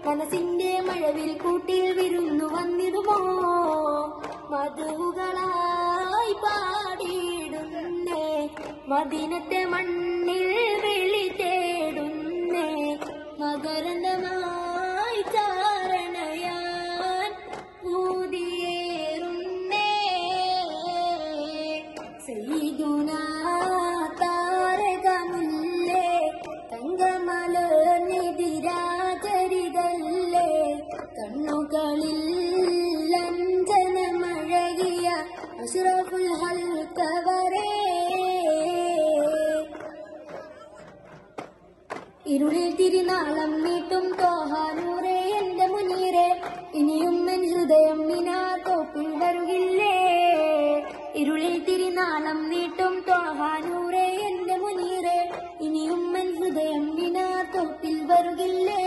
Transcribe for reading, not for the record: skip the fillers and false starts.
മനസ്സിന്റെ മഴവിൽ കൂട്ടിൽ വിരുന്നു വന്നിടുമോ മധുകളായി പാടിയിടുന്നേ മദീനത്തെ മണ്ണിൽ വിളി തേടുന്നേ മകരന്ദമായി ചാരണയാൻ ഊതിയേറുന്നേ സയ്യിദുനാ താരകമുല്ലേ തങ്കമലർന്നിതിരാചരിതല്ലേ കണ്ണുകളിൽ ലഞ്ചനമഴകിയ അഷ്റഫുൽ ഹൽക്കവരേ ഇരുളിൽ തിരിനാളം നീട്ടും തോഹാനൂറേ എന്റെ മുനീറേ ഇനിയും എൻ ഹൃദയം മിനാത്തോപ്പിൽ വരുകില്ലേ ഇരുളിൽ തിരിനാളം നീട്ടും തോഹാനൂറേ എന്റെ മുനീറേ ഇനിയും എൻ ഹൃദയം മിനാത്തോപ്പിൽ വരുകില്ലേ